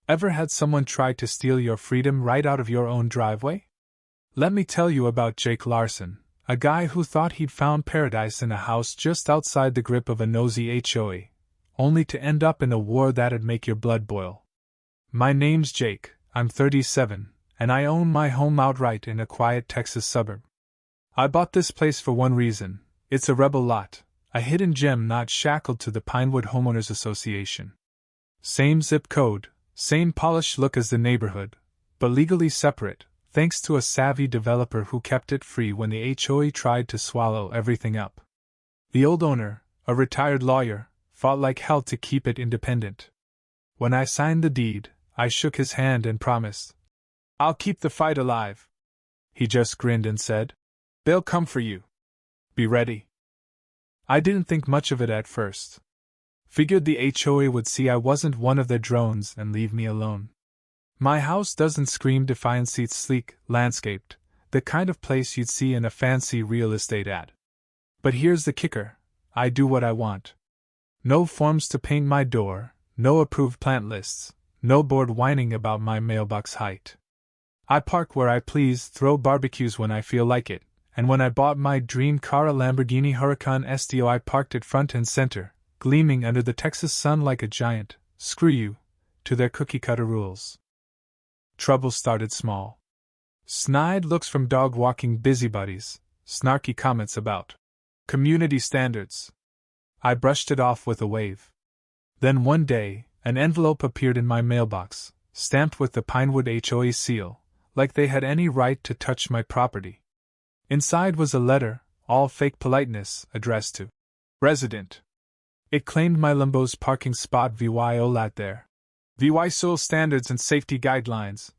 Ever had someone try to steal your freedom right out of your own driveway? Let me tell you about Jake Larson, a guy who thought he'd found paradise in a house just outside the grip of a nosy HOA, only to end up in a war that'd make your blood boil. My name's Jake, I'm 37, and I own my home outright in a quiet Texas suburb. I bought this place for one reason: it's a rebel lot, a hidden gem not shackled to the Pinewood Homeowners Association. Same zip code, same polished look as the neighborhood, but legally separate, thanks to a savvy developer who kept it free when the HOA tried to swallow everything up. The old owner, a retired lawyer, fought like hell to keep it independent. When I signed the deed, I shook his hand and promised, "I'll keep the fight alive." He just grinned and said, "They'll come for you. Be ready." I didn't think much of it at first. Figured the HOA would see I wasn't one of their drones and leave me alone. My house doesn't scream defiance. It's sleek, landscaped, the kind of place you'd see in a fancy real estate ad. But here's the kicker: I do what I want. No forms to paint my door, no approved plant lists, no board whining about my mailbox height. I park where I please, throw barbecues when I feel like it, and when I bought my dream car, a Lamborghini Huracan STO, I parked it front and center, gleaming under the Texas sun like a giant, screw you, to their cookie-cutter rules. Trouble started small. Snide looks from dog-walking busybodies, snarky comments about community standards. I brushed it off with a wave. Then one day, an envelope appeared in my mailbox, stamped with the Pinewood HOA seal, like they had any right to touch my property. Inside was a letter, all fake politeness, addressed to resident. It claimed my Lambo's parking spot VYOLAT there. VY soil standards and safety guidelines.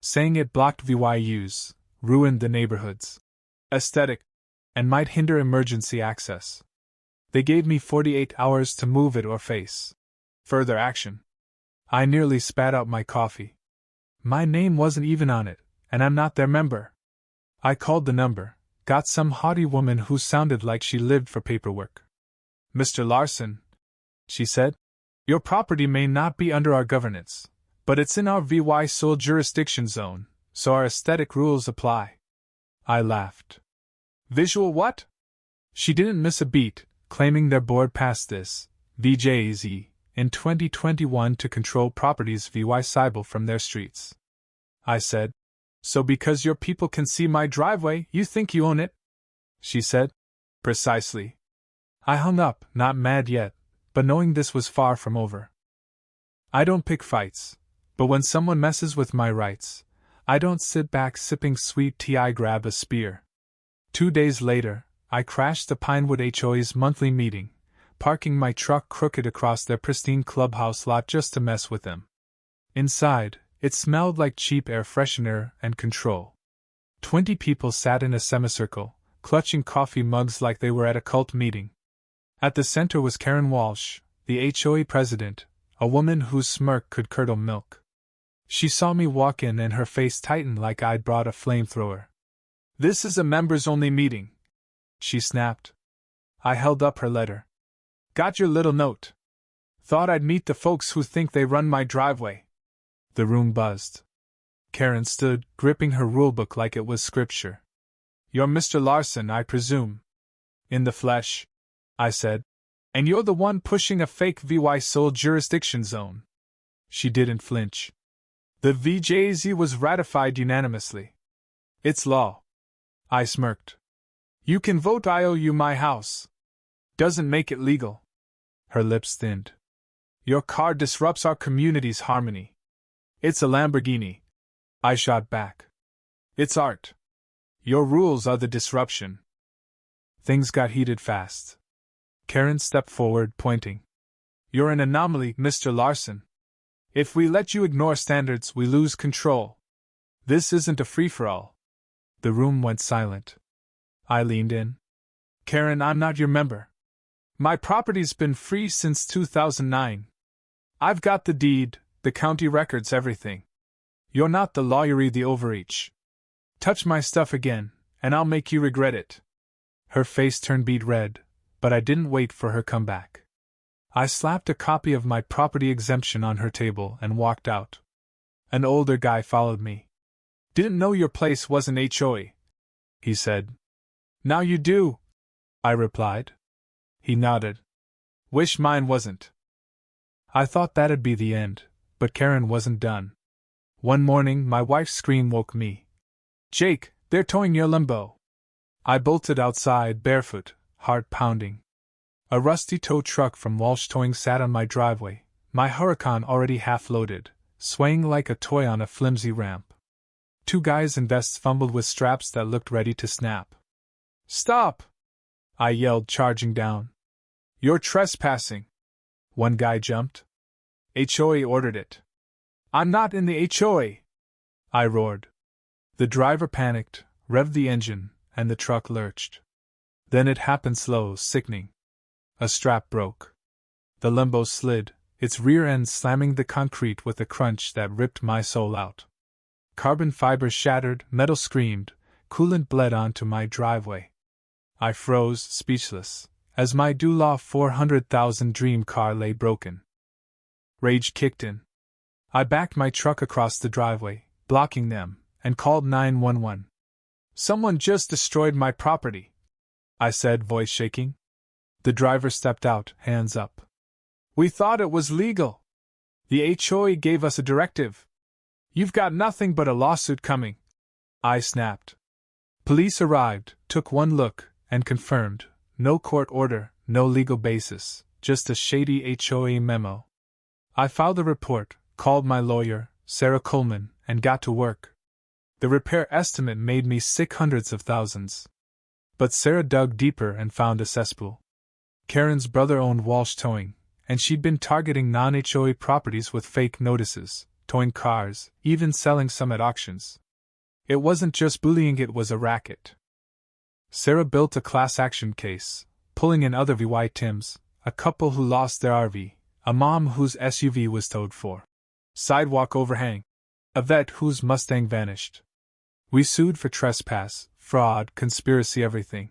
Saying it blocked VYUs, ruined the neighborhood's aesthetic, and might hinder emergency access. They gave me 48 hours to move it or face further action. I nearly spat out my coffee. My name wasn't even on it, and I'm not their member. I called the number, got some haughty woman who sounded like she lived for paperwork. "Mr. Larson," she said, "your property may not be under our governance, but it's in our VY soil jurisdiction zone, so our aesthetic rules apply." I laughed. "Visual what?" She didn't miss a beat, claiming their board passed this, VJZ, in 2021 to control properties VY Cybele from their streets. I said, "So because your people can see my driveway, you think you own it?" She said, "Precisely." I hung up, not mad yet, but knowing this was far from over. I don't pick fights, but when someone messes with my rights, I don't sit back sipping sweet tea. I grab a spear. 2 days later, I crashed the Pinewood HOA's monthly meeting, parking my truck crooked across their pristine clubhouse lot just to mess with them. Inside, it smelled like cheap air freshener and control. 20 people sat in a semicircle, clutching coffee mugs like they were at a cult meeting. At the center was Karen Walsh, the HOA president, a woman whose smirk could curdle milk. She saw me walk in and her face tightened like I'd brought a flamethrower. "This is a members-only meeting," she snapped. I held up her letter. "Got your little note. Thought I'd meet the folks who think they run my driveway." The room buzzed. Karen stood, gripping her rulebook like it was scripture. "You're Mr. Larson, I presume?" "In the flesh," I said. "And you're the one pushing a fake VY soil jurisdiction zone?" She didn't flinch. "The VJZ was ratified unanimously. It's law." I smirked. "You can vote I owe you my house. Doesn't make it legal." Her lips thinned. "Your car disrupts our community's harmony." "It's a Lamborghini," I shot back. "It's art. Your rules are the disruption." Things got heated fast. Karen stepped forward, pointing. "You're an anomaly, Mr. Larson. If we let you ignore standards, we lose control. This isn't a free-for-all." The room went silent. I leaned in. "Karen, I'm not your member. My property's been free since 2009. I've got the deed, the county records, everything. You're not the lawyery, the overreach. Touch my stuff again, and I'll make you regret it." Her face turned beet red, but I didn't wait for her comeback. I slapped a copy of my property exemption on her table and walked out. An older guy followed me. "Didn't know your place was an HOA," he said. "Now you do," I replied. He nodded. "Wish mine wasn't." I thought that'd be the end, but Karen wasn't done. One morning, my wife's scream woke me. "Jake, they're towing your Lambo." I bolted outside, barefoot, heart pounding. A rusty tow truck from Walsh Towing sat on my driveway, my Huracan already half loaded, swaying like a toy on a flimsy ramp. Two guys in vests fumbled with straps that looked ready to snap. "Stop!" I yelled, charging down. "You're trespassing." One guy jumped. "HOA ordered it." "I'm not in the HOA!" I roared. The driver panicked, revved the engine, and the truck lurched. Then it happened slow, sickening. A strap broke. The Lambo slid, its rear end slamming the concrete with a crunch that ripped my soul out. Carbon fibers shattered, metal screamed, coolant bled onto my driveway. I froze, speechless, as my Dulaw 400,000 dream car lay broken. Rage kicked in. I backed my truck across the driveway, blocking them, and called 911. "Someone just destroyed my property," I said, voice shaking. The driver stepped out, hands up. "We thought it was legal. The HOA gave us a directive. You've got nothing but a lawsuit coming," I snapped. Police arrived, took one look, and confirmed: no court order, no legal basis, just a shady HOA memo. I filed a report, called my lawyer, Sarah Coleman, and got to work. The repair estimate made me sick, hundreds of thousands. But Sarah dug deeper and found a cesspool. Karen's brother owned Walsh Towing, and she'd been targeting non-HOA properties with fake notices, towing cars, even selling some at auctions. It wasn't just bullying, it was a racket. Sarah built a class action case, pulling in other victims, a couple who lost their RV, a mom whose SUV was towed for sidewalk overhang, a vet whose Mustang vanished. We sued for trespass, fraud, conspiracy, everything.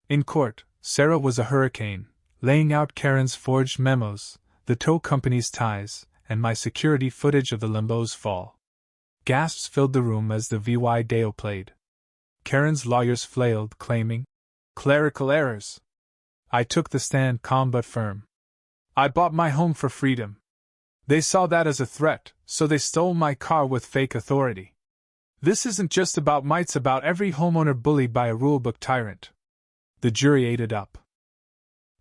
In court, Sarah was a hurricane, laying out Karen's forged memos, the tow company's ties, and my security footage of the Lambo's fall. Gasps filled the room as the video played. Karen's lawyers flailed, claiming clerical errors. I took the stand, calm but firm. "I bought my home for freedom. They saw that as a threat, so they stole my car with fake authority. This isn't just about me, it's about every homeowner bullied by a rulebook tyrant." The jury ate it up.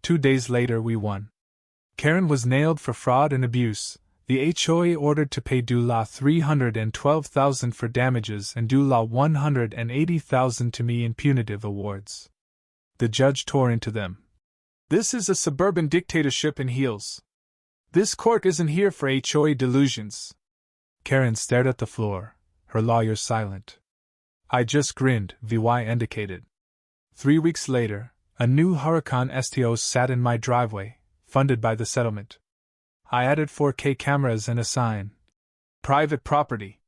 2 days later, we won. Karen was nailed for fraud and abuse, the HOA ordered to pay Dulaw $312,000 for damages and Dulaw $180,000 to me in punitive awards. The judge tore into them. "This is a suburban dictatorship in heels. This court isn't here for HOA delusions." Karen stared at the floor, her lawyers silent. I just grinned, VY indicated. 3 weeks later, a new Huracan STO sat in my driveway, funded by the settlement. I added 4K cameras and a sign. "Private property.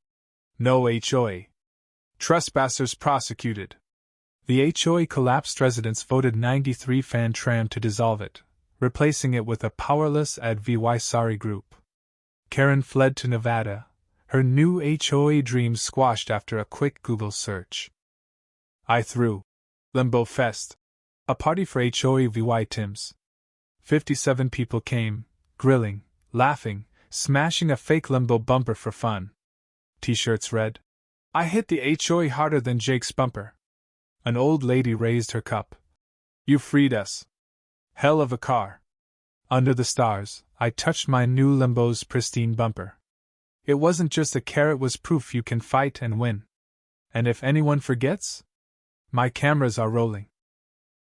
No HOA. Trespassers prosecuted." The HOA collapsed. Residents voted 93 fan tram to dissolve it, replacing it with a powerless VY sorry group. Karen fled to Nevada, her new HOA dreams squashed after a quick Google search. I threw Lambo Fest, a party for HOA victims. 57 people came, grilling, laughing, smashing a fake Lambo bumper for fun. T-shirts read, "I hit the HOA harder than Jake's bumper." An old lady raised her cup. "You freed us. Hell of a car." Under the stars, I touched my new Lambo's pristine bumper. It wasn't just a car, it was proof you can fight and win. And if anyone forgets, my cameras are rolling.